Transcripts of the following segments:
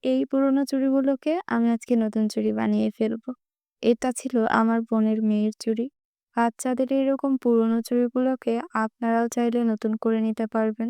এই পুরোনো চুড়িগুলোকে আমি আজকে নতুন চুড়ি বানিয়ে ফেলবো। এটা ছিল আমার বোনের মেয়ের চুড়ি। বাচ্চাদের এরকম পুরোনো চুড়িগুলোকে আপনারাও চাইলে নতুন করে নিতে পারবেন।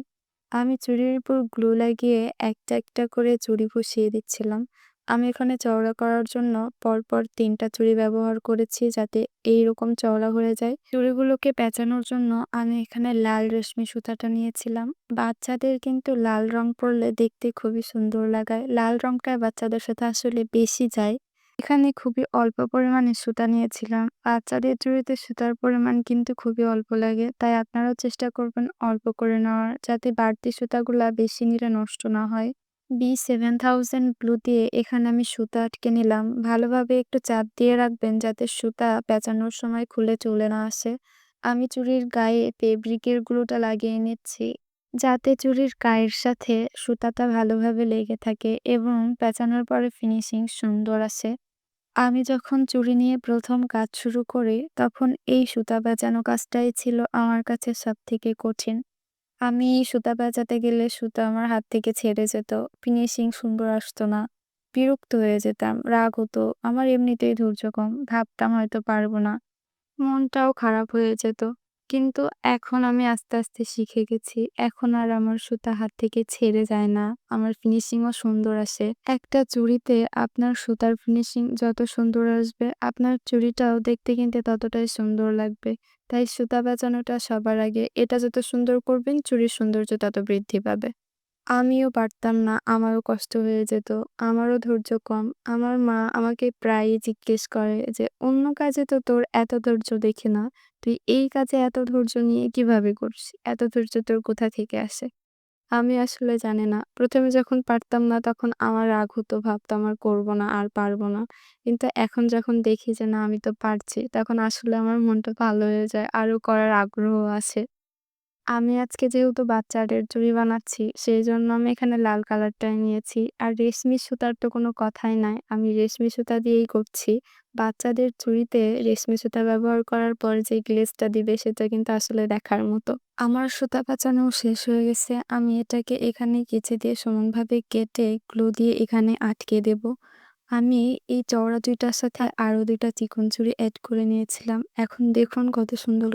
আমি চুড়ির উপর গ্লু লাগিয়ে একটা করে চুড়ি বসিয়ে দিচ্ছিলাম। আমি এখানে চওড়া করার জন্য পরপর ৩ টা চুড়ি ব্যবহার করেছি যাতে এইরকম চওড়া হয়ে যায়। চুড়িগুলোকে পেঁচানোর জন্য আমি এখানে লাল রেশমি সুতাটা নিয়েছিলাম। বাচ্চাদের কিন্তু লাল রং পরলে দেখতে খুবই সুন্দর লাগায়। লাল রংটা বাচ্চাদের সাথে আসলে বেশি যায়। এখানে খুবই অল্প পরিমাণে সুতা নিয়েছিলাম। বাচ্চাদের চুড়িতে সুতার পরিমাণ কিন্তু খুবই অল্প লাগে। তাই আপনারাও চেষ্টা করবেন অল্প করে নেওয়ার, যাতে বাড়তি সুতাগুলা বেশি নিলে নষ্ট না হয়। B7000 গ্লু দিয়ে এখানে আমি সুতা আটকে নিলাম। ভালোভাবে একটু চাপ দিয়ে রাখবেন যাতে সুতা পেঁচানোর সময় খুলে চলে না আসে। আমি চুড়ির গায়ে ফেব্রিকের গ্লুটা লাগিয়ে নিচ্ছি, যাতে চুড়ির গায়ের সাথে সুতাটা ভালোভাবে লেগে থাকে এবং পেঁচানোর পরে ফিনিশিং সুন্দর আসে। আমি যখন চুড়ি নিয়ে ১ম কাজ শুরু করি, তখন এই সুতা পেঁচানো কাজটাই ছিল আমার কাছে সবথেকে কঠিন। আমি সুতা পেঁচাতে গেলে সুতা আমার হাত থেকে ছেড়ে যেত। ফিনিশিং সুন্দর আসতো না। বিরক্ত হয়ে যেতাম, রাগ হতো। আমার এমনিতেই ধৈর্য কম। ভাবতাম হয়তো পারব না। মনটাও খারাপ হয়ে যেত। কিন্তু এখন আমি আস্তে শিখে গেছি। এখন আর আমার সুতা হাত থেকে ছেড়ে যায় না। আমার ফিনিশিংও সুন্দর আসে। একটা চুড়িতে আপনার সুতার ফিনিশিং যত সুন্দর আসবে, আপনার চুড়িটাও দেখতে কিন্তু ততটাই সুন্দর লাগবে। তাই সুতা পেঁচানোটা সবার আগে। এটা যত সুন্দর করবেন, চুড়ির সৌন্দর্য তত বৃদ্ধি পাবে। আমিও পারতাম না, আমারও কষ্ট হয়ে যেত। আমারও ধৈর্য কম। আমার মা আমাকে প্রায়ই জিজ্ঞেস করে যে, "অন্য কাজে তো তোর এত ধৈর্য দেখি না। তুই এই কাজে এত ধৈর্য নিয়ে কিভাবে করিস? এত ধৈর্য তোর কোথা থেকে আসে?" আমি আসলে জানি না। ১ম এ যখন পারতাম না তখন আমার রাগ হতো, ভাবতাম আর করব না, আর পারব না। কিন্তু এখন যখন দেখি যে না আমি তো পারছি, তখন আসলে আমার মনটা ভালো হয়ে যায়। আরো করার আগ্রহ আসে। আমি আজকে যেহেতু বাচ্চাদের চুড়ি বানাচ্ছি, সেজন্য আমি এখানে লাল কালারটাই নিয়েছি। আর রেশমি সুতার তো কোনো কথাই নাই। আমি রেশমি সুতা দিয়েই করছি। বাচ্চাদের চুড়িতে রেশমি সুতা ব্যবহার করার পর যে গ্লেজটা দিবে সেটা কিন্তু আসলে দেখার মতো। আমার সুতা পেঁচানো শেষ হয়ে গেছে। আমি এটাকে এখানে কেচি দিয়ে সমানভাবে কেটে গ্লু দিয়ে এখানে আটকে দেব। আমি এই চওড়া ২ টার সাথে আরো ২ টা চিকন চুড়ি এড করে নিয়েছিলাম। এখন দেখুন কত সুন্দর